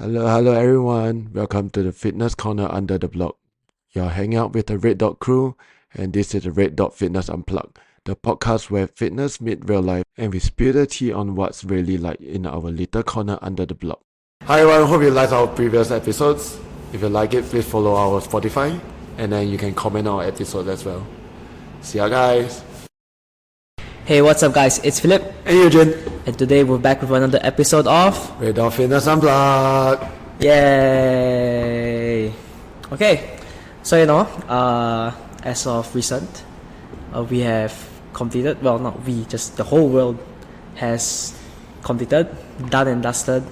Hello everyone. Welcome to the Fitness Corner under the block. You're hanging out with the Red Dot crew, and this is the Red Dot Fitness Unplugged, the podcast where fitness meets real life and we spill the tea on what's really like in our little corner under the block. Hi everyone, hope you liked our previous episodes. If you like it, please follow our Spotify, and then you can comment on our episode as well. See ya guys. Hey, what's up guys? It's Philip. And Ujin. And today we're back with another episode of Red Dot Fitness Unplugged. Yay! Okay, so as of recent, we have completed, well not we, just the whole world has completed, done and dusted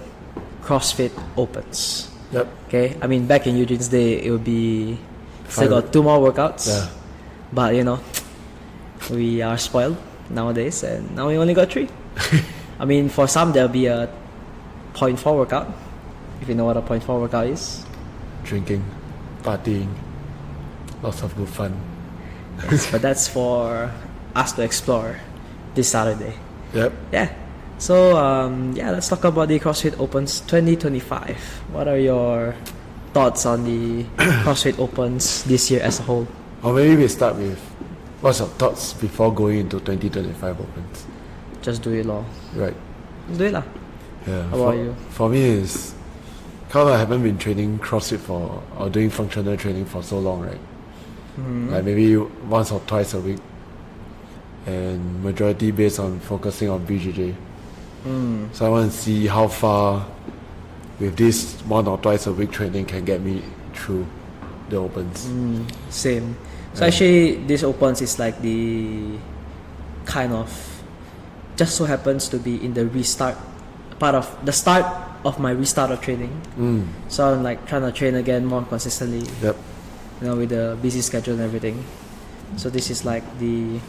CrossFit Opens. Yep. Okay, I mean back in Ujin's day it would be still got 2 more workouts. Yeah. But we are spoiled nowadays, and now we only got 3. I mean, for some there'll be a 0.4 workout, if you know what a 0.4 workout is. Drinking, partying, lots of good fun. Yes, but that's for us to explore this Saturday. Yep. Yeah. So let's talk about the CrossFit Opens 2025. What are your thoughts on the CrossFit Opens this year as a whole? Or maybe we start with what's your thoughts before going into 2025 Opens? Just do it, lor. Right. Just do it lah. Yeah. How about you? For me, is because I haven't been training CrossFit or doing functional training for so long, right? Mm-hmm. Like maybe once or twice a week, and majority based on focusing on BJJ. So I want to see how far with this 1 or twice a week training can get me through the Opens. Same. So actually, this Opens is like the kind of just so happens to be in the restart part of the start of my restart of training. So I'm like trying to train again more consistently. Yep. With the busy schedule and everything. So this is like the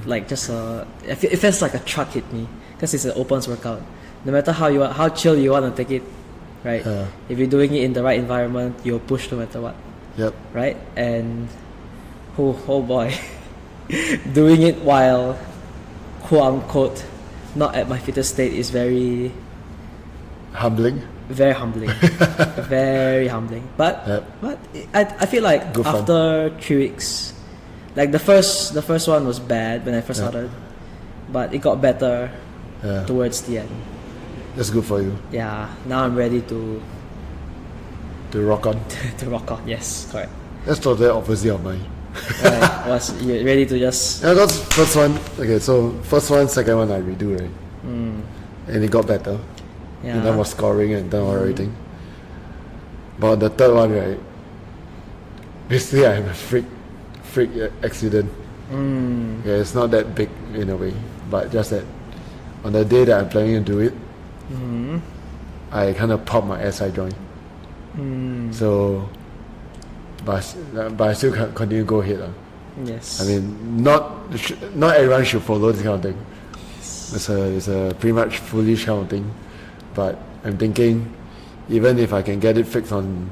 like just it feels like a truck hit me because it's an Opens workout. No matter how chill you want to take it, right? If you're doing it in the right environment, you'll push no matter what. Yep. Right? And oh boy, doing it while quote unquote not at my fittest state is very Humbling. very humbling. Very humbling. But I feel like Good after 3 weeks, like the first one was bad when I first started, but it got better towards the end. That's good for you. Yeah, now I'm ready to rock on. to rock on. Yes, correct. That's totally opposite of mine. Was you ready to just? Yeah, that's first one. Okay, so first one, second one I redo, right? And it got better. Yeah. In terms of scoring and done everything. But the third one, right? Basically, I had a freak accident. Yeah, it's not that big in a way, but just that on the day that I'm planning to do it, I kind of popped my SI joint. So, but I still can continue to go ahead. Yes. I mean, not everyone should follow this kind of thing. It's a pretty much foolish kind of thing. But I'm thinking, even if I can get it fixed on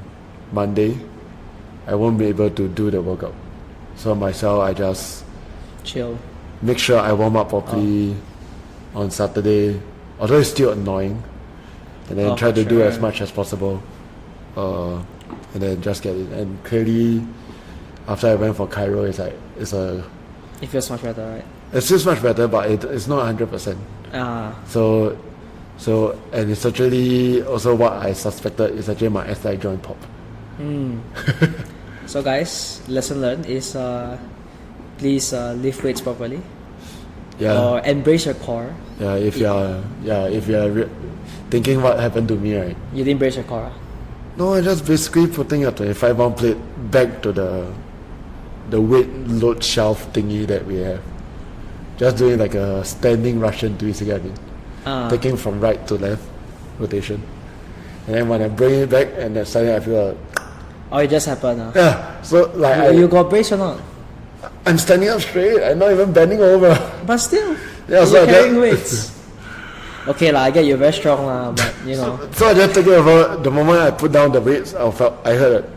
Monday, I won't be able to do the workout. So myself, I just chill. make sure I warm up properly on Saturday, although it's still annoying, and then try to do as much as possible, and then just get it. And clearly, after I went for Cairo, It feels much better, right? it feels much better, but it's not 100%. So and it's actually also what I suspected is actually my SI joint pop. So guys, lesson learned is please lift weights properly. Yeah. Or embrace your core. Yeah. If you're thinking what happened to me, right? You didn't brace your core. No, I just basically putting a 25-pound plate back to the weight load shelf thingy that we have. Just doing like a standing Russian twist again. Taking from right to left rotation, and then when I bring it back, and then suddenly I feel it just happened. yeah. So like you got brace or not? I'm standing up straight. I'm not even bending over. But still, Yeah, you're carrying weights. Okay I get you're very strong but So I just took it over. The moment I put down the weights, I heard it.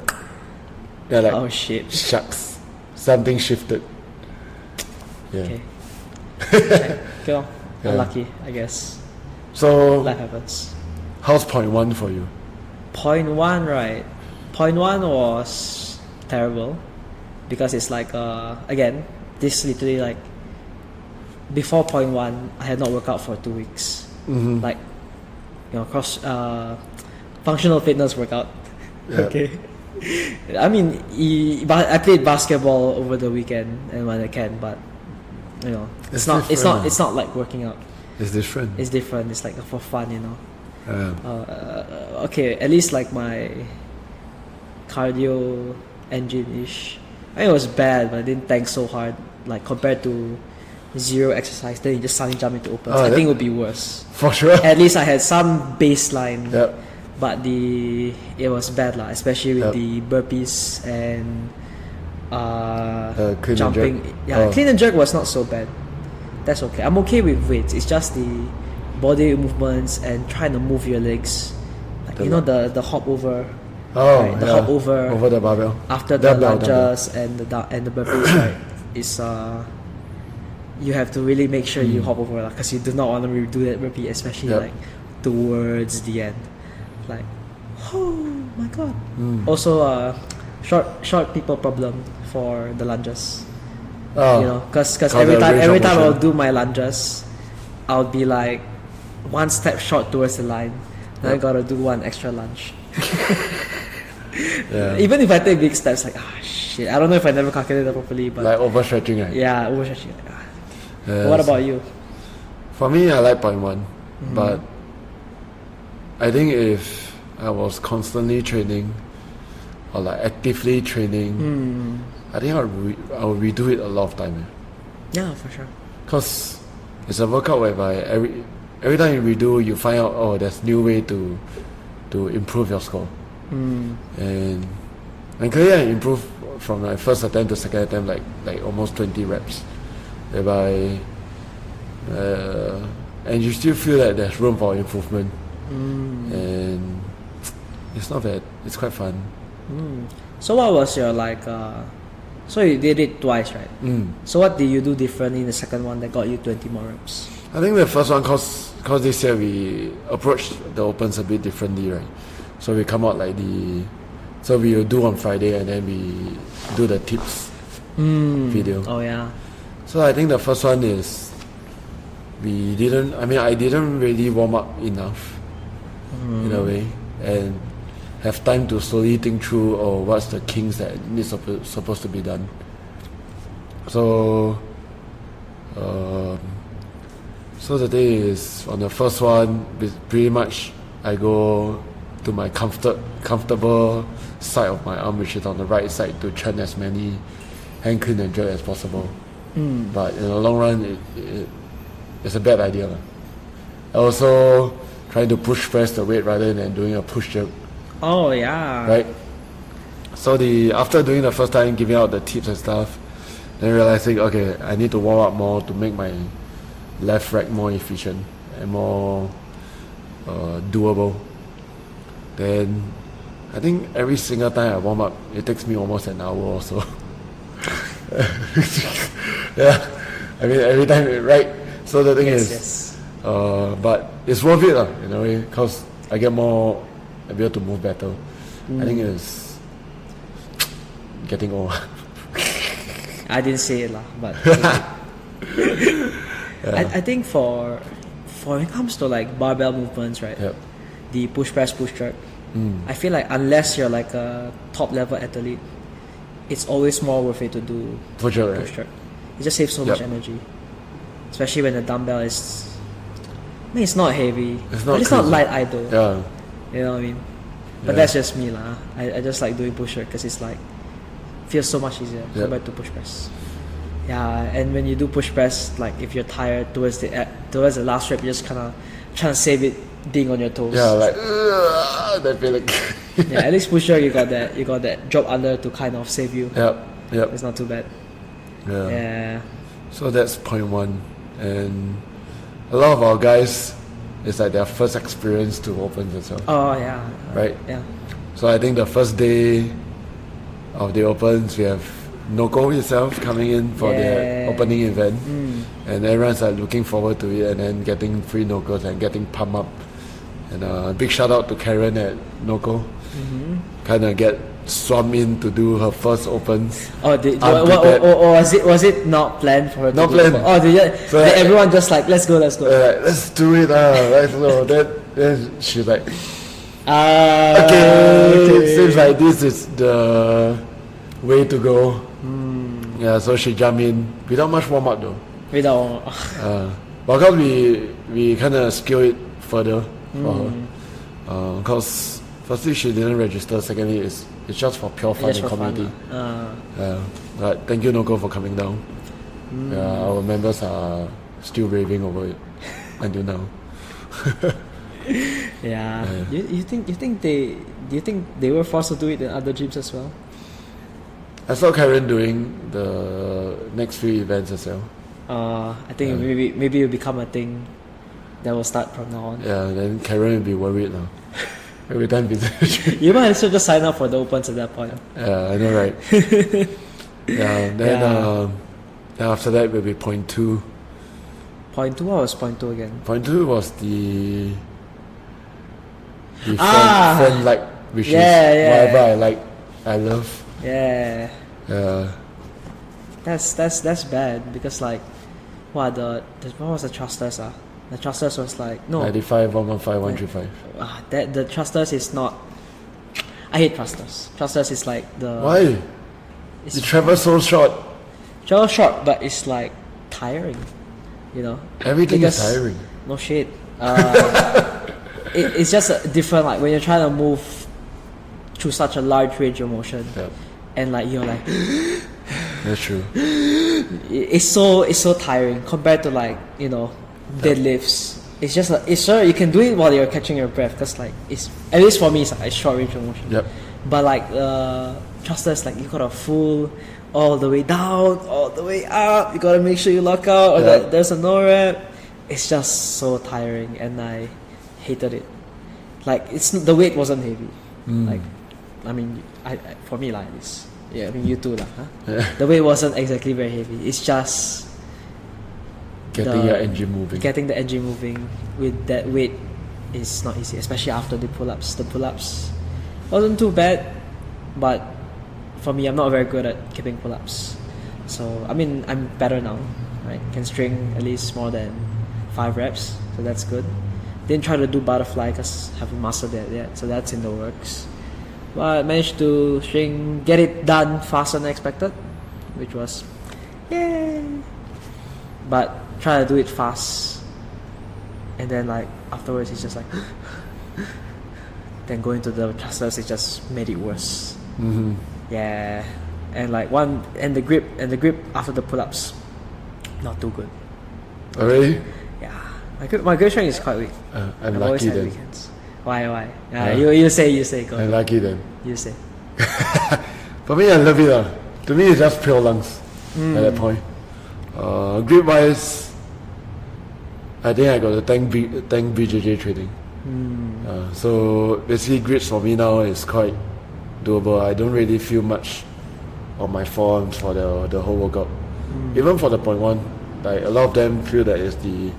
Yeah, like oh shit. shucks, something shifted. Yeah. Okay. Okay. Yeah. Unlucky, I guess. So Life happens. How's point one for you? Point one, right? Point one was terrible because it's like again, this literally like before point one, I had not worked out for 2 weeks. Mm-hmm. Like, cross functional fitness workout. Yep. Okay. I mean, I played basketball over the weekend and when I can, but it's not like working out. It's different. It's different. It's like for fun, Yeah. Okay, at least like my cardio engine-ish. I mean, it was bad, but I didn't tank so hard. Like compared to zero exercise, then you just suddenly jump into opens. I think it would be worse. For sure. At least I had some baseline. Yep. But it was bad lah, especially with the burpees and clean jumping. and jerk. Yeah, clean and jerk was not so bad. That's okay. I'm okay with weights. It's just the body movements and trying to move your legs. Like, the hop over. Oh, right? The hop over the barbell. after the lunges and the burpees. Right, is you have to really make sure you hop over because you do not want to redo that burpee, especially like towards the end. Like, oh my god. Also, short people problem for the lunges. Because every time I'll do my lunges, I'll be like one step short towards the line. Then I gotta do one extra lunge. Even if I take big steps, like shit, I don't know if I never calculated that properly, but like overstretching, right? Yeah, overstretching. What about you? For me, I like point one, but I think if I was constantly training or like actively training, I think I'll redo it a lot of time. Yeah, for sure. Because it's a workout whereby every time you redo, you find out there's new way to improve your score. And clearly I improved from my first attempt to second attempt like almost 20 reps, whereby and you still feel that there's room for improvement. And it's not bad. It's quite fun. So what was your so you did it twice, right? So what did you do differently in the second one that got you 20 more reps? I think the first one, cause this year we approached the opens a bit differently, right? So we come out so we will do on Friday and then we do the tips video. Oh yeah. So I think the first one is I didn't really warm up enough in a way and have time to slowly think through what's the kinks that needs supposed to be done. So the thing is, on the first one, pretty much I go to my comfortable side of my arm, which is on the right side, to churn as many hand clean and jerk as possible. But in the long run, it's a bad idea. I also trying to push press the weight rather than doing a push jerk. Oh yeah. Right. So after doing the first time, giving out the tips and stuff, then realizing, okay, I need to warm up more to make my left rack more efficient and more doable. Then I think every single time I warm up, it takes me almost an hour or so. Yeah, I mean every time, right? So the thing is, but it's worth it in a way, because I get more, I'll be able to move better. I think it's getting old. I didn't say it lah, but I think for when it comes to like barbell movements, right? Yep. The push press, push jerk. I feel like unless you're like a top level athlete, it's always more worth it to do push jerk. Push jerk. It just saves so much energy, especially when the dumbbell is. I mean, it's not heavy, but it's not light either. Yeah. You know what I mean? But that's just me lah. I just like doing push jerk because it's like feels so much easier compared to push press. Yeah, and when you do push press, like if you're tired towards the last rep, you're just kind of trying to save it being on your toes. Yeah, like that feeling. Yeah, at least push jerk you got that drop under to kind of save you. Yep. It's not too bad. Yeah. So that's point one, and a lot of our guys, it's like their first experience to opens as well. Oh yeah. Right. Yeah. So I think the first day of the opens, we have Noko itself coming in for the opening event, and everyone's like looking forward to it, and then getting free Nokos and getting pumped up And big shout out to Karen at Noko. Kind of get swum in to do her first opens. Oh, was it not planned for her? Not planned. Did everyone just like let's go? Let's do it. Let's go. Then she's like, okay, seems like this is the way to go. Yeah, so she jumped in without much warm up though. But because we kind of scale it further for her. Because firstly she didn't register. Secondly, it's just for pure fun and community. But thank you Noko for coming down. Yeah, our members are still raving over it until now. You think they were forced to do it in other gyms as well? I saw Karen doing the next few events as well. I think maybe it'll become a thing that will start from now on. Yeah, then Karen will be worried now. Every time you might as well just sign up for the opens at that point. Yeah, I know, right? Then after that will be point 2. Point 2? What was point 2 again? Point 2 was the friend like, which is whatever I like, I love. Yeah. That's bad because like, what was the thrusters? The thrusters was like 95, 115, 135. The thrusters is not. I hate thrusters. Thrusters is like the. Why? You travel so short. Travel short, but it's like tiring. You know. Everything is tiring. No shit. It's just a different, like when you're trying to move through such a large range of motion, and like you're like. That's true. It's so tiring compared to like deadlifts. It's just sure you can do it while you're catching your breath because like it's at least for me it's like a short range of motion. Yep. But like thrusters, like you gotta full all the way down, all the way up. You gotta make sure you lock out or that there's a no rep. It's just so tiring and I hated it. Like the weight wasn't heavy. Like I mean for me like this. Yeah, I mean you too lah. Huh? The weight wasn't exactly very heavy. It's just getting your engine moving. Getting the engine moving with that weight is not easy, especially after the pull-ups. The pull-ups wasn't too bad, but for me, I'm not very good at keeping pull-ups. So I mean, I'm better now. Right, can string at least more than 5 reps, so that's good. Didn't try to do butterfly because haven't mastered that yet, so that's in the works. But I managed to get it done faster than expected, which was yay. But try to do it fast, and then like afterwards it's just like then going to the thrusters it just made it worse. Yeah, and like the grip after the pull-ups not too good. Oh, really? Yeah, my grip strength is quite weak. I'm lucky then. Weekends. Why? You say go. I'm lucky then. You say. For me, I love it. To me, it's just pure lungs at that point. Grip wise, I think I got to thank BJJ training. So basically, grips for me now is quite doable. I don't really feel much on my forearms for the whole workout. Even for the point 1, like a lot of them feel that it's the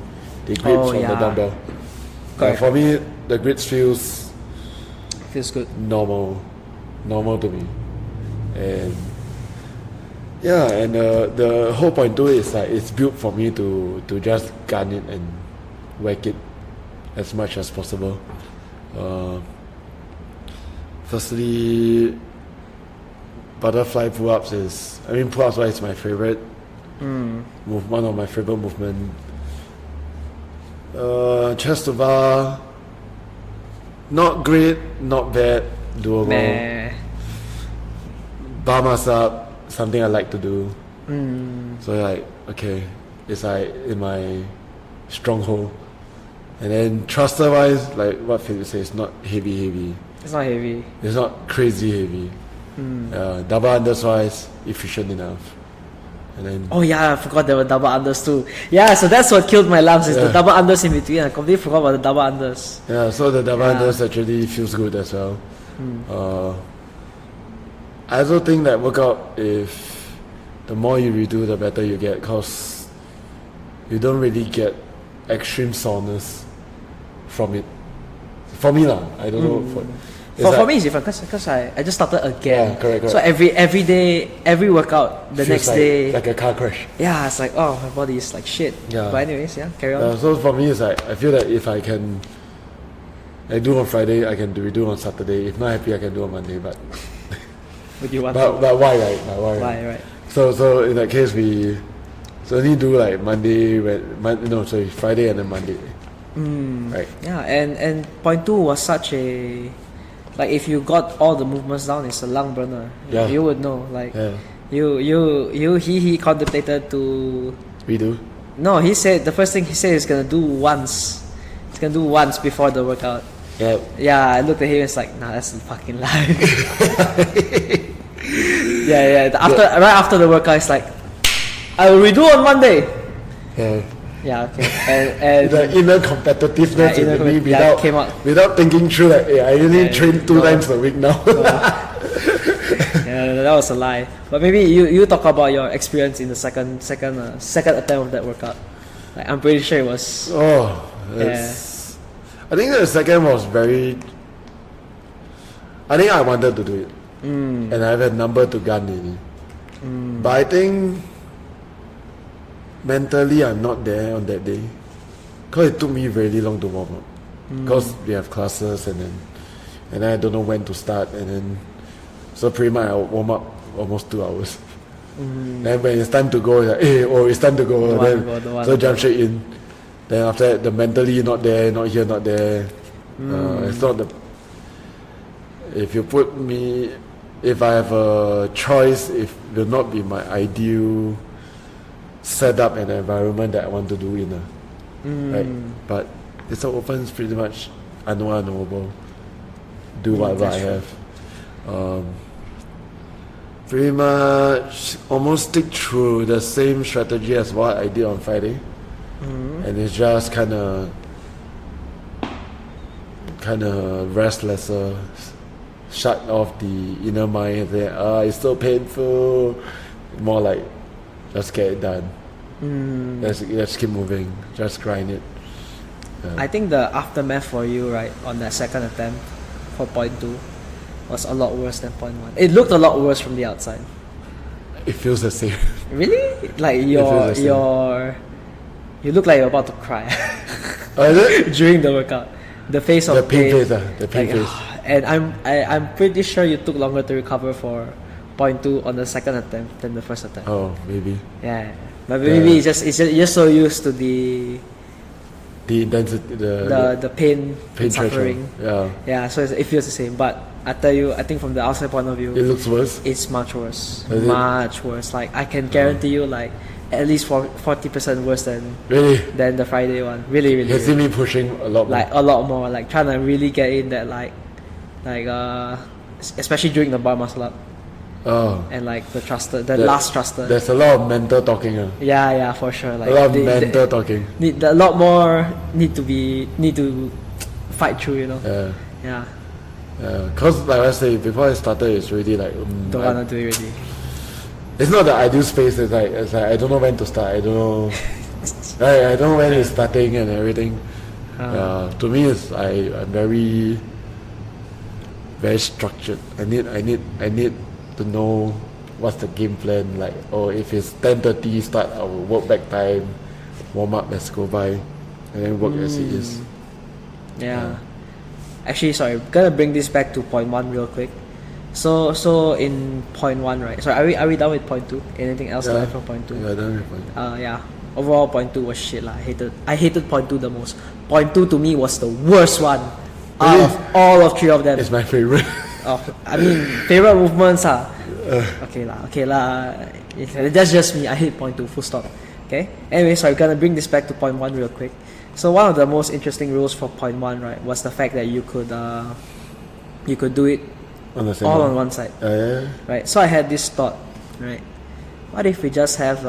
grips on the dumbbell. For me, the grips feels good. Normal to me, and the whole point to it is like it's built for me to just gun it and whack it as much as possible. Firstly, butterfly pull-ups pull-ups is my favorite one of my favorite movement. Chest to bar, not great, not bad, doable. Bar muscle up, something I like to do. So like, okay, it's like in my stronghold. And then thruster wise, like what Philip says, it's not heavy. It's not heavy. It's not crazy heavy. Double unders wise, efficient enough. And then I forgot there were double unders too. Yeah, so that's what killed my lumps is the double unders in between. I completely forgot about the double unders. Yeah, so the double unders actually feels good as well. I also think that workout, if the more you redo, the better you get, because you don't really get extreme soreness from it. For me lah, I don't know. For me it's different because I just started again. Yeah, correct. So every day, every workout, the feels next day, like a car crash. yeah, it's like, oh, my body is like shit. Yeah. But anyways, yeah, carry on. So for me, it's like I feel that if I can, I do on Friday, I can redo on Saturday. If not happy, I can do on Monday. But Would you want but why, right? why, right? So in that case, we only do like Friday and then Monday. Right. Yeah, and point two was such a, like, if you got all the movements down, it's a lung burner. Yeah. You would know. Like, Yeah. he contemplated to. We do. No, he said the first thing he said is gonna do once. He's gonna do once before the workout. Yeah. Yeah, I looked at him and it's like, nah, that's a fucking lie. yeah. Right after the workout, it's like, I will redo on Monday. Yeah. Yeah, okay. And The inner competitiveness in me came out. without thinking through that, I only train 2 times a week now. Yeah, that was a lie. But maybe you talk about your experience in the second attempt of that workout. Like, I'm pretty sure it was. I think the second was very. I think I wanted to do it, and I have a number to gun in. But I think mentally I'm not there on that day, because it took me really long to warm up. Because we have classes and then I don't know when to start, and then so pretty much I warm up almost 2 hours. Then when it's time to go, it's like, it's time to go. So jump straight in. Then after that, the mentally not there, not here, not there. It's not the. If you put me, if I have a choice, it will not be my ideal setup and environment that I want to do in. Right? But it's open, it's pretty much unknowable. Do whatever I have. Pretty much almost stick through the same strategy as what I did on Friday. And it's just kind of rest lesser, shut off the inner mind and say, it's so painful. More like, just get it done. Let's keep moving, just grind it. I think the aftermath for you, right, on that second attempt for point 2 was a lot worse than point 1. It looked a lot worse from the outside. It feels the same. Really? Like you look like you're about to cry Is it? during the workout. The face of The pain pain. face, the pain face. And I'm pretty sure you took longer to recover for point 2 on the second attempt than the first attempt. Oh, maybe. Yeah, but maybe it's just so used to the intensity, the pain suffering. Yeah. Yeah, so it feels the same. But I tell you, I think from the outside point of view, It looks worse. it's much worse. Is it? Much worse. Like, I can guarantee you, like, at least 40% worse than Really? the Friday one. Really, You can see really. me pushing a lot more. Like, a lot more. Like, trying to really get in that, especially during the bar muscle up and like the last thruster. There's a lot of mental talking. Yeah, for sure. Like, A lot of mental talking. a lot more need to fight through. You know. Yeah. Cause like I say, before I started, it's really like Don't wanna do it already. it's not the ideal space. It's like I don't know when to start. I don't know. I don't know when it's starting and everything. To me, I'm very very structured. I need to know what's the game plan. Like, if it's 10:30 start, I will work back time, warm up, let's go by, and then work as it is. Yeah. Actually, sorry, I'm gonna bring this back to point 1 real quick. So in point 1, right? Sorry, are we done with point 2? Anything else to add from point 2? Yeah, done with point. Yeah. Overall, point 2 was shit lah. I hated point 2 the most. Point 2 to me was the worst one out Really? of all of 3 of them. It's my favorite. I mean, favorite movements are okay lah. That's just me. I hate point 2. Full stop. Okay. Anyway, so I'm gonna bring this back to point 1 real quick. So one of the most interesting rules for point 1, right, was the fact that you could do it On the same all one. on one side. Yeah. Right. So I had this thought, right? What if we just have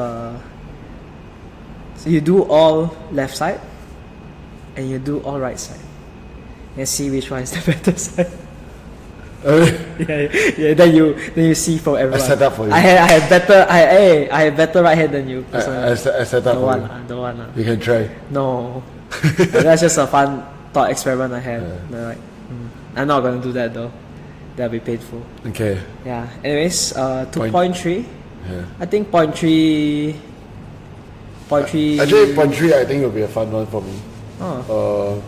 so you do all left side and you do all right side, and see which one is the better side. Yeah. Then you see from everyone. I set up for you. I had better right hand than you. I set up Don't for want you. lah. Don't want lah. You can try. No. That's just a fun. thought experiment I had. Yeah. They're like, I'm not gonna do that though. That'll be painful. Okay. Yeah. Anyways, 2.3. Yeah. I think 0.3. 0.3. Actually, 0.3 I think will be a fun one for me. Oh.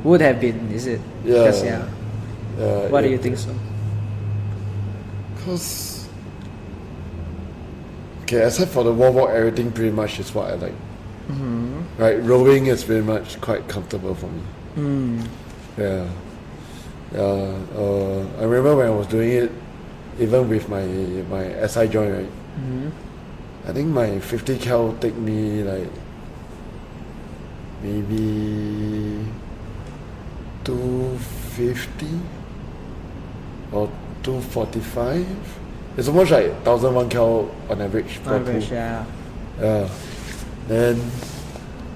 Would have been, is it? Yeah. Because, yeah. Why do you think so? Because, okay, except for the wall walk, everything pretty much is what I like. Right, rowing is pretty much quite comfortable for me. Yeah. I remember when I was doing it, even with my SI joint, right? I think my 50 cal take me like maybe 250 or 245. It's almost like 1001 cal on average for Average, pool. yeah. Yeah. Then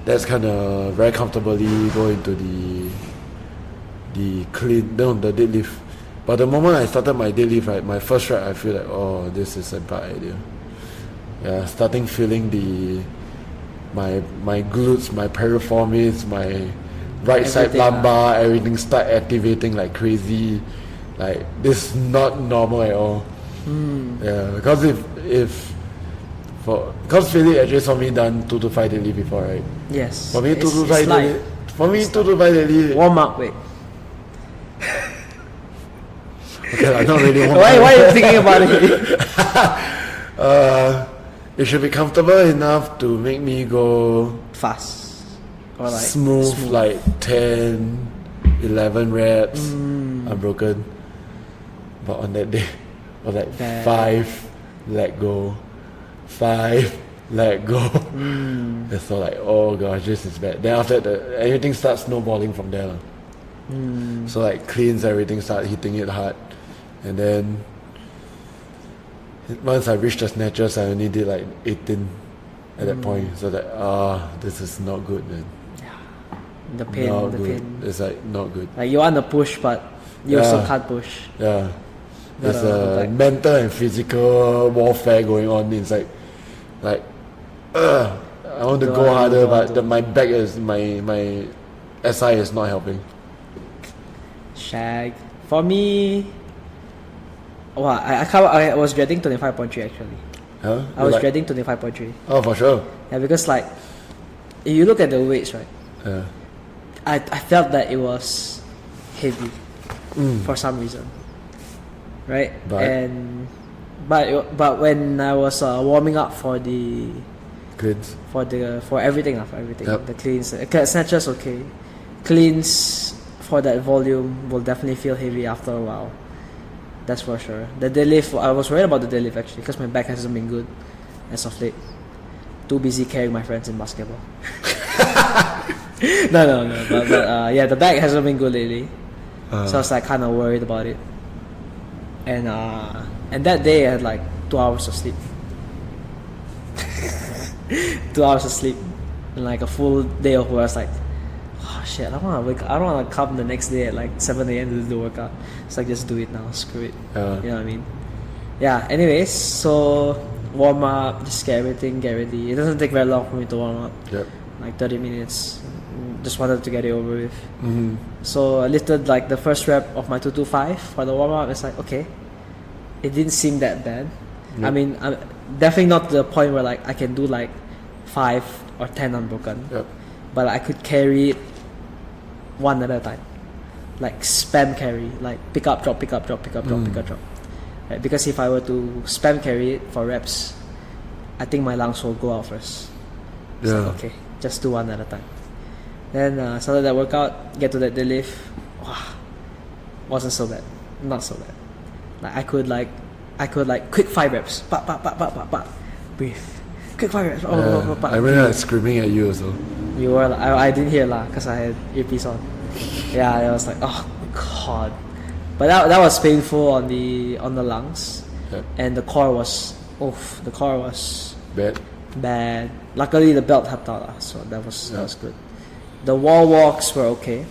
that's kind of very comfortably go into the clean, no, the deadlift. But the moment I started my deadlift, right, my first rep, I feel like, oh, this is a bad idea. Yeah, starting feeling my glutes, my piriformis, my right side Everything, lumbar, everything start activating like crazy. Like, this is not normal at all. Yeah, because because Philip actually saw me done 2 to 5 daily before, right? Yes. For me, 2 to It's 5 light. daily. For me, 2 to 5 daily. Warm up, wait. Okay, I'm not really warm Why are you thinking about it? It should be comfortable enough to make me go Fast. Or like smooth, like 10, 11 reps, unbroken. But on that day, I was like Bad. 5, let go. 5, let go. It's so like, oh gosh, this is bad. Then after that, everything starts snowballing from there. So like cleans, everything start hitting it hard. And then once I reached the snatches, I only did like 18 at that point. So that, this is not good, man. the pain, Not the good. pain. It's like not good. Like you want to push, but you also can't push. Yeah. There's Gotta a go back. mental and physical warfare going on inside. Like, I want to Don't go want to, harder, don't want but to. my back is my SI is not helping. Shag. For me, wow, I was dreading 25.3 actually. Huh? I was Like- dreading 25.3. Oh, for sure. Yeah, because like, if you look at the weights, right, Yeah. I felt that it was heavy for some reason, right? But- But when I was warming up for Good. everything, Yep. the cleans, snatches okay, cleans for that volume will definitely feel heavy after a while. That's for sure. The deadlift, I was worried about the deadlift actually because my back hasn't been good as of late. Too busy carrying my friends in basketball. No. But yeah, the back hasn't been good lately. So I was like kind of worried about it. And that day I had like 2 hours of sleep. 2 hours of sleep. And like a full day of work. I was like, oh shit, I don't want to wake up. I don't want to come the next day at like 7 a.m. to do the workout. It's like, just do it now. Screw it. You know what I mean? Yeah, anyways, so warm up, just get ready. It doesn't take very long for me to warm up. Yep. Like 30 minutes. Just wanted to get it over with. Mm-hmm. So I lifted like the first rep of my 225 for the warm up. It's like, okay, it didn't seem that bad. Yep. I mean, I'm definitely not to the point where like I can do like 5 or 10 unbroken. Yep. But I could carry it one at a time. Like spam carry, like pick up, drop, pick up, drop, pick up, drop, pick up, drop. Right? Because if I were to spam carry it for reps, I think my lungs will go out first. It's Yeah. like, okay, just do one at a time. Then started that workout, get to that deadlift. Wow, wasn't so bad, not so bad. Like I could like quick 5 reps, breathe. Quick 5 reps. I remember like screaming at you also. You were like, I didn't hear lah because I had earpiece on. Yeah, I was like, oh god. But that was painful on the lungs, Yep. and the core was Bad. bad. Luckily the belt helped out lah, so that was good. The wall walks were okay.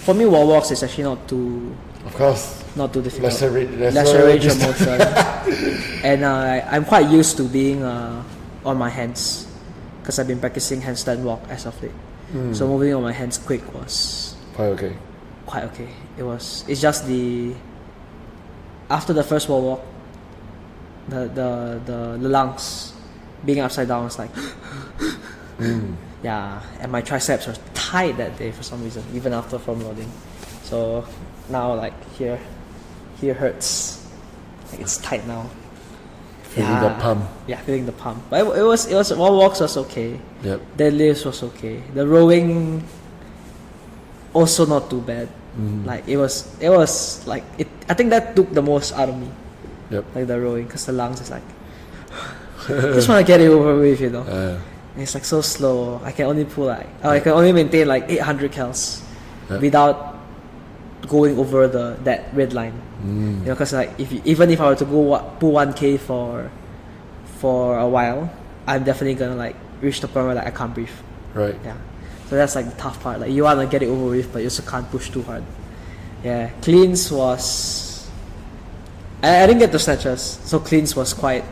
For me, wall walks is actually not too Of course. difficult. Lesser range of motion. And I'm quite used to being on my hands because I've been practicing handstand walk as of late. So moving on my hands quick was Quite okay. quite okay. It's just after the first wall walk, the lungs being upside down was like yeah, and my triceps were tight that day for some reason, even after foam loading. So now like here hurts, like it's tight now. Feeling the pump. Yeah, feeling the pump. But it was wall walks was okay. Yep. Deadlifts was okay. The rowing also not too bad. Like it was like it. I think that took the most out of me. Yep. Like the rowing, because the lungs is like just want to get it over with, you know. And it's like so slow. I can only pull I can only maintain like 800 cals without going over that red line. You know, because like even if I were to go pull 1K for a while, I'm definitely gonna like reach the point where like I can't breathe. Right. Yeah. So that's like the tough part. Like you wanna get it over with, but you also can't push too hard. Yeah. Cleans was I didn't get the snatches, so cleans was quite.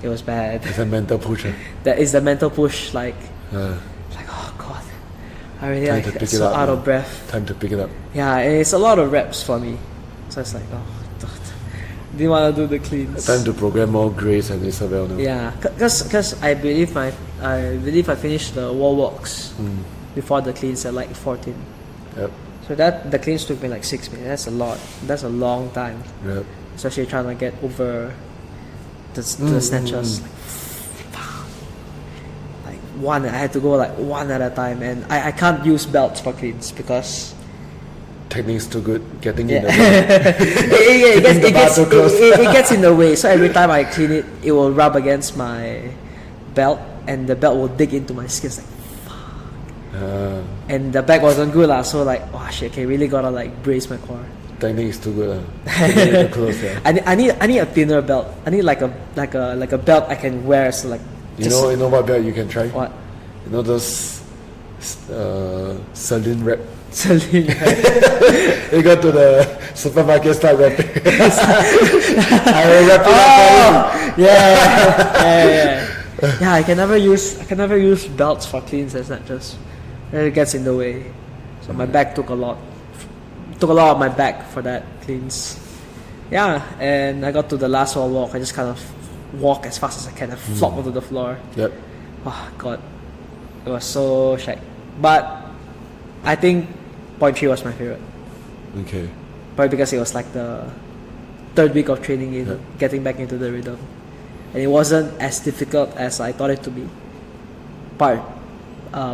It was bad. It's a mental push. That is the mental push. Like oh god, I really Time to like pick so it up, out man. of breath. Time to pick it up. Yeah, and it's a lot of reps for me. So it's like didn't want to do the cleans. Time to program more Grace and Isabel now. Yeah, because I believe I finished the wall walks before the cleans at like 14. Yep. So the cleans took me like 6 minutes. That's a lot. That's a long time. Yep. Especially trying to get over the snatches. Like one, I had to go like one at a time, and I can't use belts for cleans because Technique's too good. Getting in the it gets in the way. So every time I clean it, it will rub against my belt, and the belt will dig into my skin. It's like fuck. And the back wasn't good lah. So like, oh shit, okay, really gotta like brace my core. Technique is too good. Too close, yeah. I need a thinner belt. I need like a belt I can wear. So like, You know what belt you can try? What? You know those Celine wrap. Celine. You go to the supermarket, start wrapping. I will wrap it up for you. Yeah. I can never use belts for cleans. That's not just it gets in the way. So my back took a lot of my back for that cleans. Yeah, and I got to the last wall walk. I just kind of walk as fast as I can and flop onto the floor. Yep. Oh god, it was so shag. But I think point 3 was my favorite. Okay. Probably because it was like the third week of training getting back into the rhythm, and it wasn't as difficult as I thought it to be.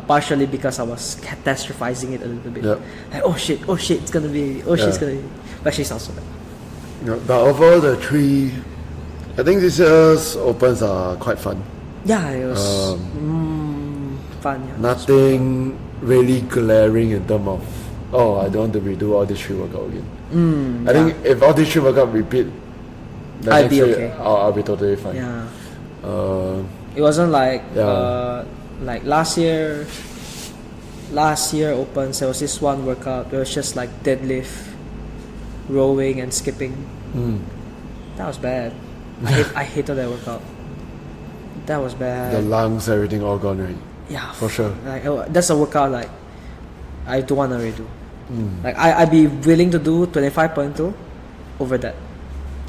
Partially because I was catastrophizing it a little bit. Yep. Like it's gonna be, it's gonna be. But actually, it's not so bad. Yeah, but overall, the 3, I think this year's opens are quite fun. Yeah, it was fun. Yeah. Nothing really glaring in terms of, I don't want to redo all these 3 workouts again. I think if all these 3 workouts repeat, then I'd be next okay. year, I'll be totally fine. Yeah. It wasn't like like last year opens, there was this one workout where it was just like deadlift, rowing and skipping. That was bad. I hated that workout. That was bad. The lungs, everything all gone right. Yeah, for sure. Like that's a workout like I don't wanna redo. Like I'd be willing to do 25.2 over that.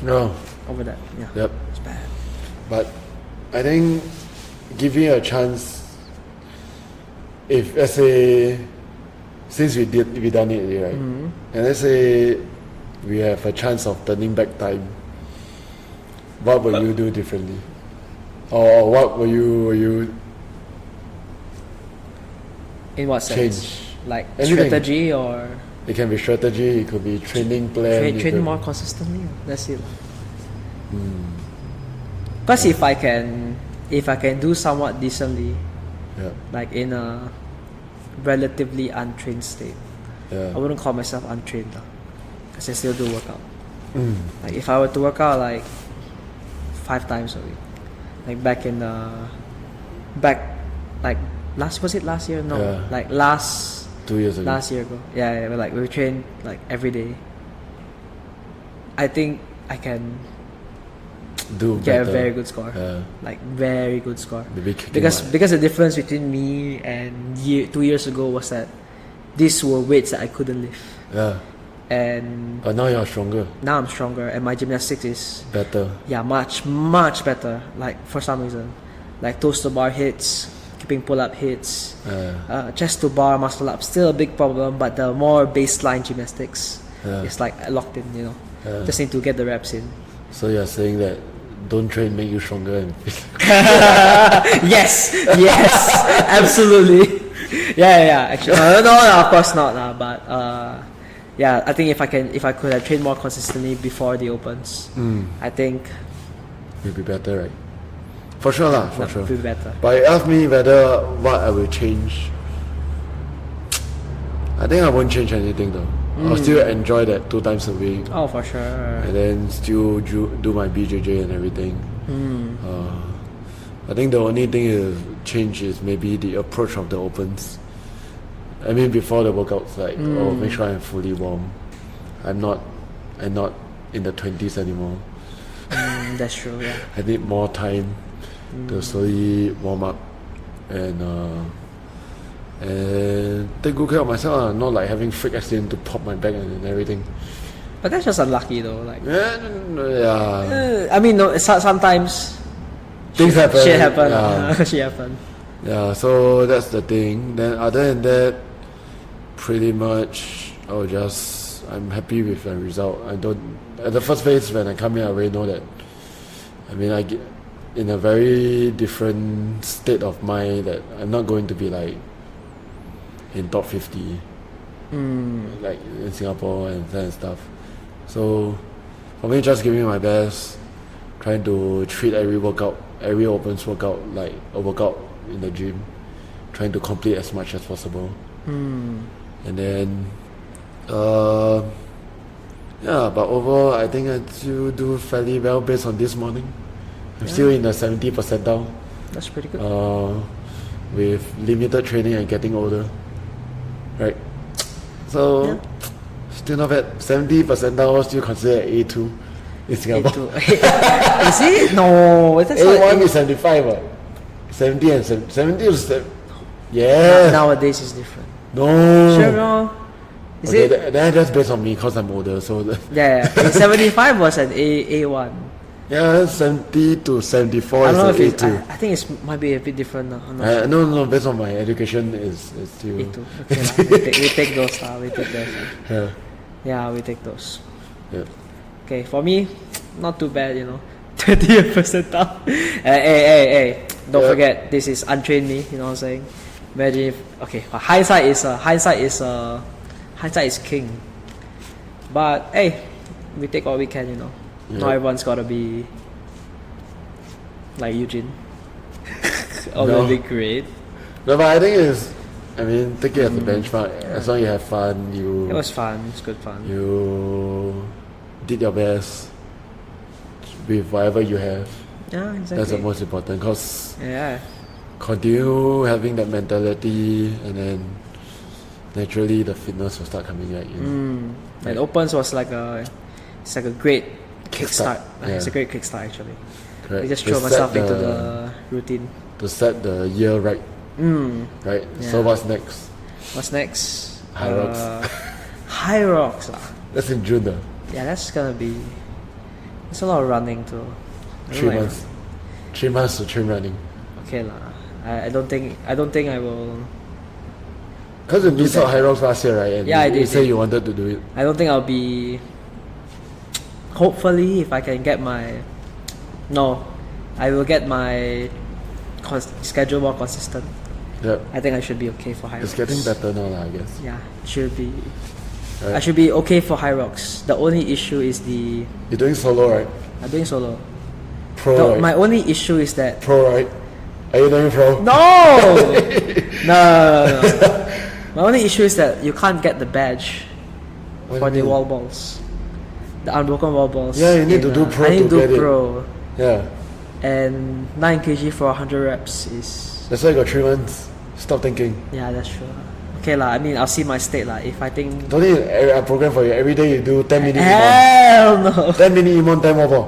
No. Over that. Yeah. Yep. It's bad. But I think giving a chance, if let's say since we done it already, right? And let's say we have a chance of turning back time, what will you do differently? Or what will you In what sense? change? Like Anything. strategy or It can be strategy, it could be training plan. training more consistently. That's it. Because if I can do somewhat decently, like in a relatively untrained state, I wouldn't call myself untrained because I still do workout. Like if I were to work out like 5 times a week, like last year? No, like 2 years ago. last year ago. Yeah, like we trained like every day. I think I can do get a better. very good score. Yeah. Like very good score. Maybe kicking Because my- the difference between me and 2 years ago was that these were weights that I couldn't lift. Yeah. And But now you're stronger. now I'm stronger and my gymnastics is Better. much better. Like for some reason, like toes to bar hits, keeping pull up hits, chest to bar muscle up still a big problem. But the more baseline gymnastics, it's like locked in. Just need to get the reps in. So you're saying that don't train make you stronger and Yes, absolutely. Yeah. Actually, no, of course not. But yeah, I think if I could have trained more consistently before the opens, I think will be better, right? For sure lah, for that sure. would be better. But you ask me whether what I will change. I think I won't change anything though. I'll still enjoy that 2 times a week. Oh, for sure. And then still do my BJJ and everything. I think the only thing is change is maybe the approach of the opens. I mean before the workouts, like make sure I'm fully warm. I'm not in the 20s anymore. That's true. Yeah. I need more time to slowly warm up and take good care of myself. Not like having freak accident to pop my back and everything. But that's just unlucky though. Like, Yeah. I mean, no, sometimes Things happen. shit happen. Yeah. Shit happen. Yeah, so that's the thing. Then other than that, pretty much I'm happy with the result. I don't, at the first phase when I come here I already know that, I mean I get in a very different state of mind that I'm not going to be like in top 50 like in Singapore and that and stuff. So for me, just giving my best, trying to treat every opens workout like a workout in the gym, trying to complete as much as possible. And then yeah, but overall I think I still do fairly well based on this morning. I'm still in the 70 percentile That's pretty good. with limited training and getting older, right? So still not bad. 70 percentile still considered A2 in Singapore. Is it? No, that's not A1 is 75 what? 70 and 70 is yeah. Nowadays is different. No. Sure, no. Is Okay, it? that's just based on me because I'm older. So Yeah. 75 was an A1. yeah, 70 to 74 I don't know is if an A2. I think it might be a bit different now. I'm not sure. No, based on my education is still A2. Okay, lah. We take those. We take those. yeah. Yeah, we take those. Yeah. Okay, for me, not too bad, 30th percentile. Hey, don't forget, this is untrained me, you know what I'm saying? Imagine if, okay, hindsight is king. But hey, we take what we can, Not everyone's gotta be like Ujin. Or No. be great. No, but I think take it as a benchmark. As long as you have fun, It was fun. It's good fun. you did your best with whatever you have. Yeah, exactly. That's the most important, because Yeah. continue having that mentality, and then naturally the fitness will start coming out. And opens was like a great kickstart. Yeah. It's a great kickstart actually. Correct. I just To throw set myself into the routine. to set the year right. Right. So Yeah. what's next? What's next? High rocks. High rocks. That's in June though. Yeah, that's gonna be. It's a lot of running too. I don't 3 like- months. 3 months to train running. Okay lah. I don't think I will. Because you missed out high rocks last year, right? And Yeah, I you did. said you wanted to do it. I don't think I'll be. Hopefully, if I can get my. No, I will get my schedule more consistent. Yeah. I think I should be okay for high It's rocks. getting better now, lah, I guess. Yeah, it should be. Right. I should be okay for high rocks. The only issue is the. You're doing solo, right? I'm doing solo. Pro, No, right? my only issue is that. Pro, right? Are you doing pro? No! No. My only issue is that you can't get the badge What for do you the mean? wall balls. The unbroken wall balls. Yeah, you need to do pro I need to to get do it. pro. Yeah. And 9 kg for 100 reps is. That's why you got 3 months. Stop thinking. Yeah, that's true. Okay lah. I mean, I'll see my state lah. If I think. Don't need a program for you. Every day you do 10 minute Imon. Hell no. 10 minute Imon, 10 more ball.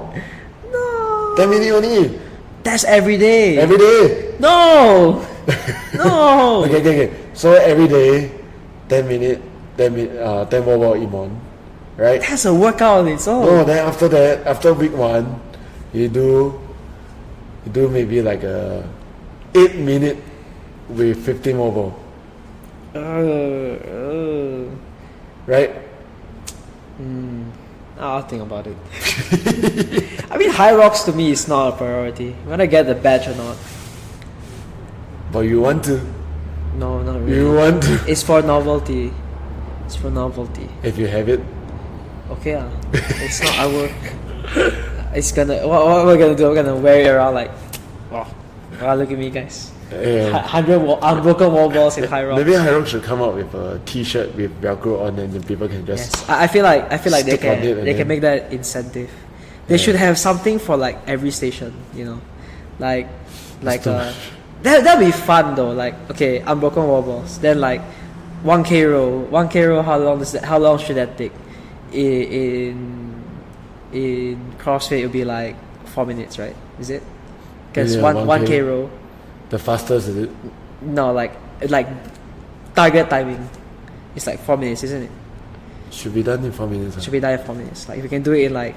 No. 10 minutes only. That's every day. Every day. No. No. Okay. So every day, 10 minutes, 10 wall ball imon, right? That's a workout on its own. No, then after that, after week 1, you do maybe like a 8 minute with 15 more ball. Right? I'll think about it. I mean, high rocks to me is not a priority. When I get the badge or not. But you want to. No, not really. You want to. It's for novelty. It's for novelty. If you have it. Okay, it's not. I work. It's gonna. What we're gonna do? We're gonna wear it around like. Wow, look at me, guys. 100 unbroken wall balls in high rocks. Maybe high rocks should come out with a T-shirt with Velcro on, and then people can just. Yes, I feel like they can can make that incentive. They should have something for like every station, you know, like that'd be fun though. Like, okay, unbroken wall balls. Then like 1K row. 1K row. How long should that take? In CrossFit, it'll be like 4 minutes, right? Is it? Because 1K row. The fastest, is it? No, like target timing. It's like 4 minutes, isn't it? Should be done in 4 minutes. Should be done in 4 minutes. Like if you can do it in like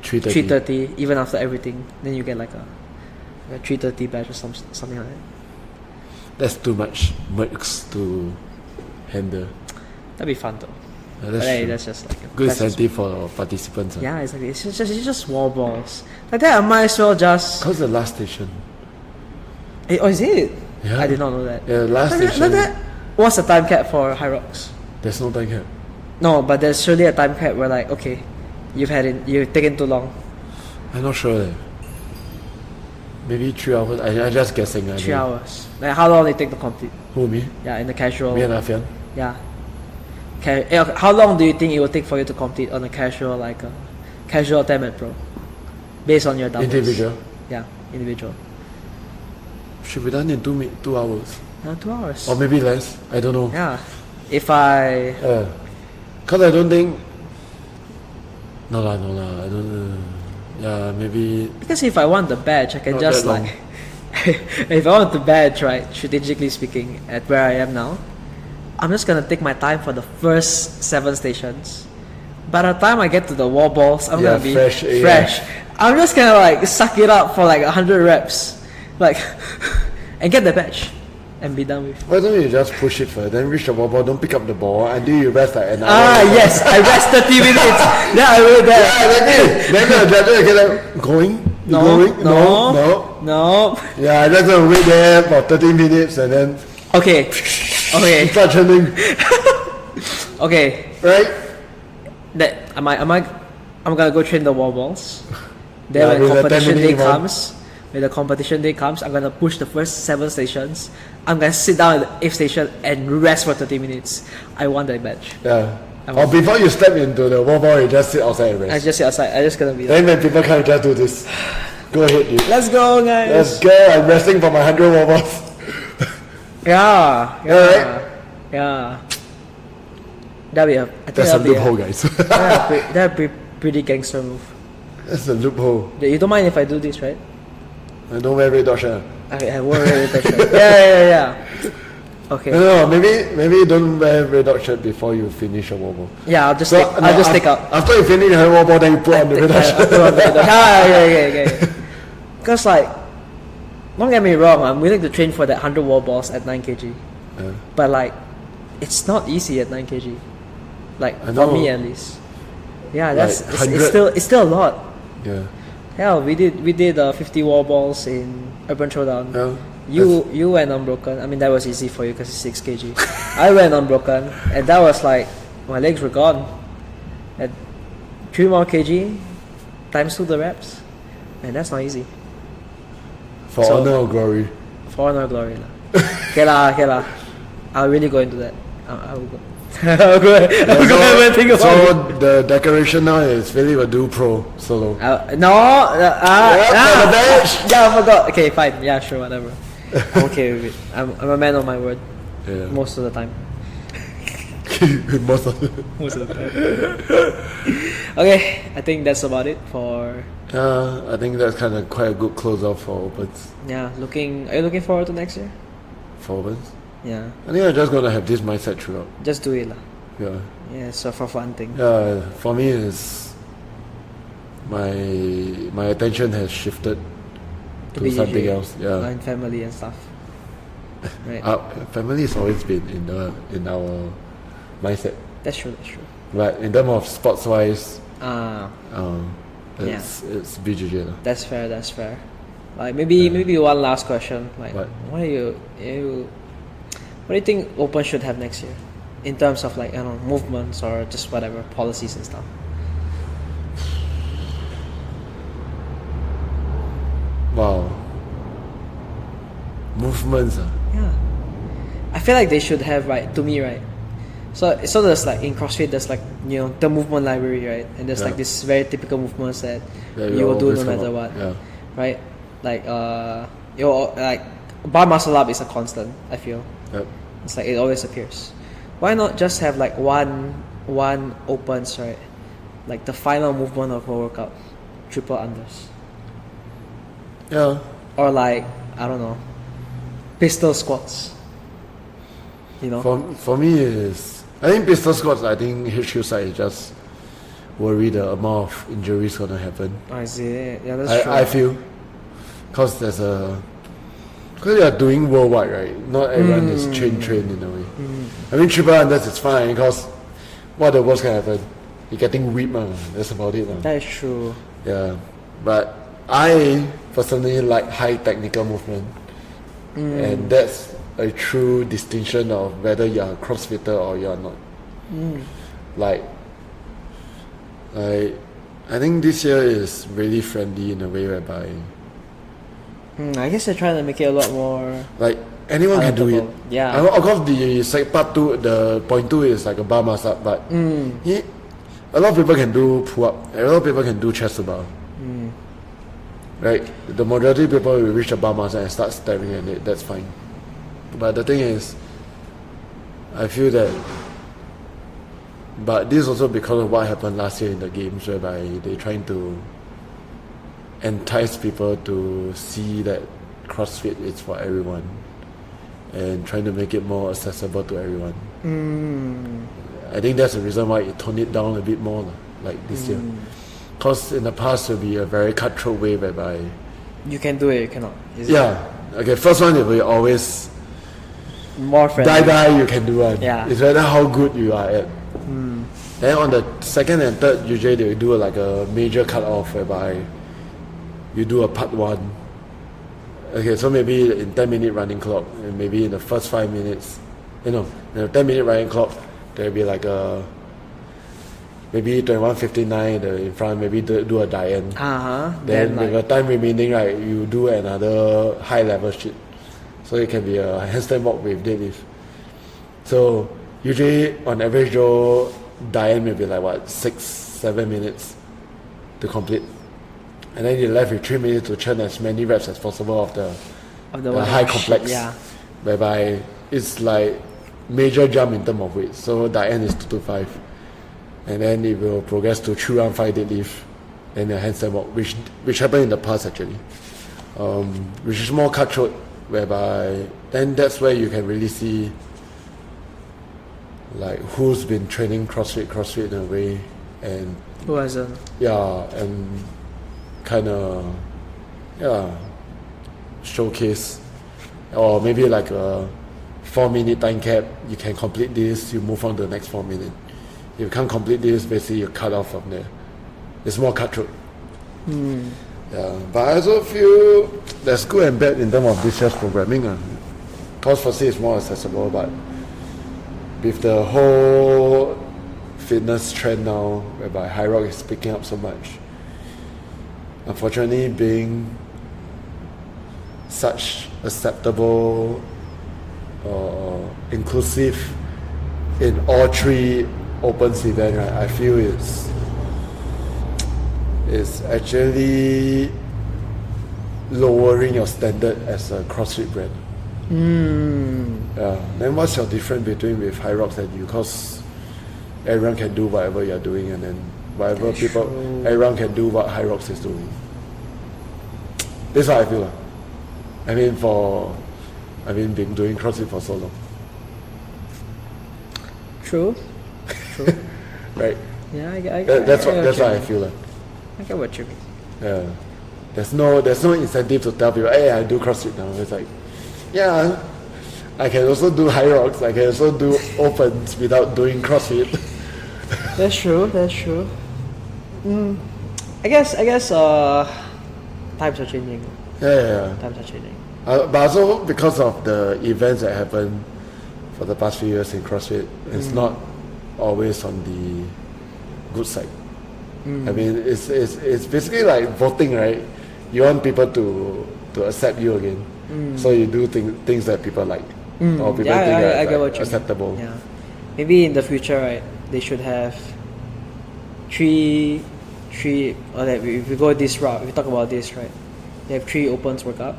3:30, even after everything, then you get like a 3:30 badge or something like that. That's too much mercs to handle. That'd be fun though. That's, hey, that's just like good incentive for participants. Yeah, exactly. It's just wall balls. Like that, I might as well just. How's the last station? Oh, is it? Yeah. I did not know that. Yeah, last station. What's the time cap for high rocks? There's no time cap. No, but there's surely a time cap where like, okay, you've taken too long. I'm not sure. Maybe 3 hours. I'm just guessing. 3 hours. Like how long they take to complete? Who, me? Yeah, in the casual. Me and Afian. Yeah. How long do you think it will take for you to complete on a casual, like a casual 10-minute pro, based on your doubles? Individual. Yeah, individual. Should be done in 2 hours. 2 hours. Or maybe less. I don't know. Yeah. If I. Cause I don't think. No lah. I don't. Yeah, maybe. Because if I want the badge, I can Not just that long. like. If I want the badge, right? Strategically speaking, at where I am now, I'm just gonna take my time for the first 7 stations. By the time I get to the wall balls, I'm gonna be fresh. I'm just gonna like suck it up for like 100 reps, like, and get the badge, and be done with. Why don't you just push it first, then reach the ball, don't pick up the ball until you rest like an hour. Yes, I rest 30 minutes. Then I will that. Then the judge will get like, going? No. Yeah, I just gonna wait there for 30 minutes and then. Okay. Start trending. Okay. Right? That I'm gonna go train the wall balls. Then when the competition day comes, I'm gonna push the first 7 stations. I'm gonna sit down at the 8th station and rest for 30 minutes. I want that badge. Yeah. Or before you step into the wall ball, you just sit outside and rest. I just sit outside. I just gonna be. Then when people come, you just do this. Go ahead, dude. Let's go, guys. Let's go. I'm resting for my 100 wall balls. Yeah. That's a loophole, guys. That'd be pretty gangster move. That's a loophole. You don't mind if I do this, right? I don't wear red dot shirt. I wore a red dot shirt. Yeah. Okay. No, maybe don't wear red dot shirt before you finish your wall ball. Yeah, I'll just take out. After you finish your wall ball, then you put on the red dot shirt. Yeah. Because like, don't get me wrong, I'm willing to train for that 100 wall balls at 9 kg. But like, it's not easy at 9 kg. Like for me at least. Yeah, that's it's still a lot. Yeah. Yeah, we did 50 wall balls in Urban Throwdown. Yeah. You went unbroken. I mean, that was easy for you because it's 6 kg. I went unbroken, and that was like my legs were gone. At 3 more kg times 2 the reps, and that's not easy. For honor or glory? For honor or glory lah. Okay lah. I'll really go into that. I will go. I'll go and think about it. So the declaration now is Philip will do pro solo. I forgot. Okay, fine. Yeah, sure, whatever. I'm okay with it. I'm a man of my word. Yeah. Most of the time. Most of it. Most of the time. Okay, I think that's about it for. I think that's kind of quite a good close off for opens. Yeah, are you looking forward to next year? For opens? Yeah. I think I'm just gonna have this mindset throughout. Just do it lah. Yeah. Yeah, so for fun thing. Yeah, for me is my attention has shifted to something else. Yeah. And family and stuff. Right. Family has always been in our mindset. That's true. But in terms of sports wise, Yeah. it's BJJ. That's fair. Like maybe one last question. Like What? what do you think Open should have next year? In terms of like, I don't know, movements or just whatever, policies and stuff. Wow. Movements. Yeah. I feel like they should have, right, to me, right? So there's like in CrossFit there's like, you know, the movement library, right? And there's like this very typical movements that you will do no matter what. Yeah. Right? Like like bar muscle up is a constant, I feel. Yep. It's like it always appears. Why not just have like one opens, right? Like the final movement of a workout, triple unders. Yeah. Or like, I don't know, pistol squats. You know? For me is, I think pistol squats, I think HQ side is just worry the amount of injuries gonna happen. I see. Yeah, that's true. I feel because because you are doing worldwide, right? Not everyone is trained in a way. I mean, triple unders is fine because what the worst can happen? You're getting whipped, that's about it. That is true. Yeah, but I personally like high technical movement, and that's a true distinction of whether you're a CrossFitter or you're not. Like, I think this year is really friendly in a way whereby I guess they're trying to make it a lot more like anyone can do it. palatable. Yeah. Of course, the part 2, the point 2 is like a bar muscle up, but a lot of people can do pull up. A lot of people can do chest to bar. Right? The majority of people will reach a bar muscle and start staring at it. That's fine. But the thing is, I feel that. But this is also because of what happened last year in the games, whereby they're trying to entice people to see that CrossFit is for everyone and trying to make it more accessible to everyone. I think that's the reason why it toned it down a bit more like this year. Because in the past it will be a very cutthroat way whereby You can do it, you cannot. Okay, first one it will always More friendly. die you can do one. Yeah. It's rather how good you are at. Then on the second and third, usually they will do like a major cut off whereby you do a part 1. Okay, so maybe in 10-minute running clock, and maybe in the first 5 minutes, in a 10-minute running clock, there'll be like a maybe 21:59 in front, maybe do a die-in. Then with the time remaining, right, you do another high level shit. So it can be a handstand walk with deadlift. So usually on average, your die-in may be like what 6-7 minutes to complete. And then you're left with 3 minutes to churn as many reps as possible of the high complex, whereby it's like major jump in terms of weight. So the end is 225, and then it will progress to 3 round 5 deadlift, and a handstand walk, which happened in the past actually, which is more cutthroat, whereby then that's where you can really see like who's been training CrossFit in a way, and Who hasn't? and kind of showcase, or maybe like a 4-minute time cap. You can complete this, you move on to the next 4 minutes. If you can't complete this, basically you cut off from there. It's more cutthroat. But I also feel there's good and bad in terms of this year's programming. Because firstly it's more accessible, but with the whole fitness trend now, whereby High Rock is picking up so much, unfortunately being such acceptable or inclusive in all 3 opens events, right, I feel it's actually lowering your standard as a CrossFit brand. Then what's your difference between with High Rocks and you? Because everyone can do whatever you're doing, and then whatever That's people, true. everyone can do what High Rocks is doing. That's how I feel. I mean, been doing CrossFit for so long. True. Right? Yeah, That's I what I feel. I get what you mean. Yeah. There's no incentive to tell people, hey, I do CrossFit now. It's like, yeah, I can also do High Rocks. I can also do opens without doing CrossFit. That's true. I guess times are changing. Yeah. Times are changing. But also because of the events that happened for the past few years in CrossFit, it's not always on the good side. I mean, it's basically like voting, right? You want people to accept you again, so you do things that people like, or people think I are get what you acceptable. mean. Yeah, maybe in the future, right? They should have three. Or like if we go this route, if we talk about this, right? They have 3 opens workout,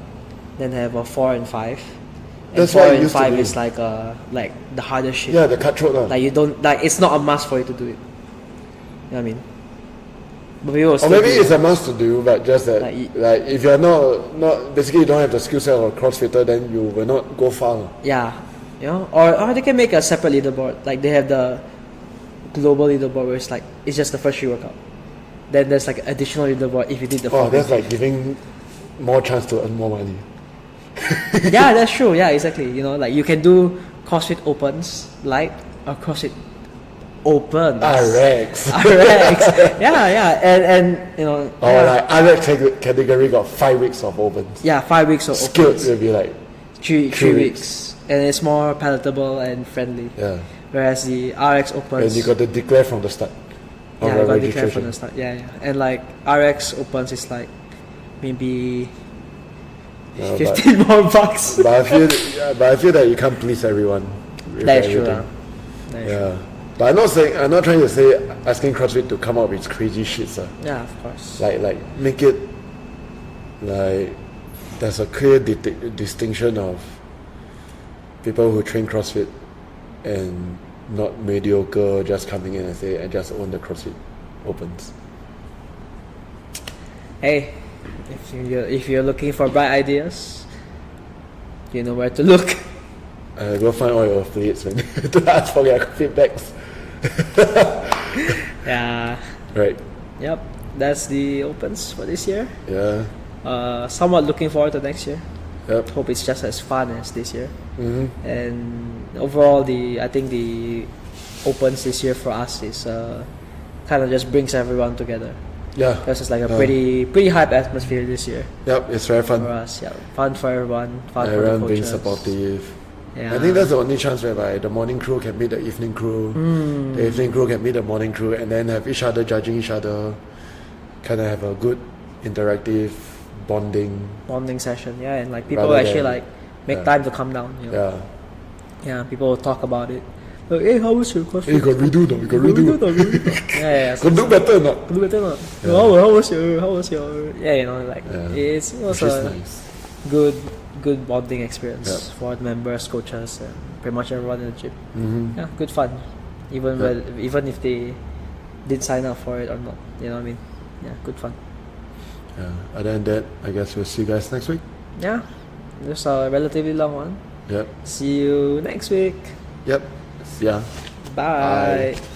then they have a 4 and 5. And That's 4 what it and used to 5 be. is like the hardest shit. Yeah, the cutthroat one. Like you don't it's not a must for you to do it. You know what I mean? But people will Or still maybe do it's it. a must to do, but just that, like if you're not basically you don't have the skill set of a CrossFitter, then you will not go far. Yeah, you know, or they can make a separate leaderboard. Like they have the global leaderboard where it's just the first 3 workout. Then there's like additional leaderboard if you did the Oh, 4. that's like giving more chance to earn more money. Yeah, that's true. Yeah, exactly. You know, like you can do CrossFit Opens light or CrossFit Opens. RX. RX. Yeah, and you know. Or Yeah, like RX category got 5 weeks of opens. yeah, 5 weeks of Skilled opens. will be like, 3 3 weeks, and it's more palatable and friendly. yeah. Whereas the RX And Opens. you got to declare from the start. Of Yeah, the you got to declare from registration. the start. Yeah. And like RX Opens is like maybe Yeah, 15 more bucks. but I feel that you can't please everyone. with That is true. everything. That is true. Yeah. But I'm not trying to say asking CrossFit to come up with crazy shit, sir. Yeah, of course. Like make it like there's a clear distinction of people who train CrossFit and not mediocre just coming in and say I just own the CrossFit opens. Hey, if you're looking for bright ideas, you know where to look. Go find all your affiliates, man, to ask for their feedbacks. Yeah. Right. Yep. That's the opens for this year. Yeah. Somewhat looking forward to next year. Yep. Hope it's just as fun as this year. Mm-hmm. And overall, I think the opens this year for us is kind of just brings everyone together. Yeah. Because it's like a pretty hype atmosphere this year Yep. It's very fun. for us. Yeah, fun for everyone. Fun Everyone for the being coaches. supportive. Yeah. I think that's the only chance whereby the morning crew can meet the evening crew, the evening crew can meet the morning crew, and then have each other judging each other, kind of have a good interactive bonding. session. Yeah, and like people Rather actually than- like make yeah. time to come down. You know? Yeah. Yeah, people will talk about it. Like, hey, how was your CrossFit? Hey, you got redo though. You got redo. Yeah. Could do better or not? Do better not? Yeah. How was your? Yeah, you know, like Yeah. it was Which is a nice. good bonding experience Yeah. for the members, coaches, and pretty much everyone in the gym. Mm-hmm. Yeah, good fun. Even if they did sign up for it or not, you know what I mean? Yeah, good fun. Yeah. Other than that, I guess we'll see you guys next week. Yeah, just a relatively long one. Yep. See you next week. Yep. Yeah. Bye. Bye.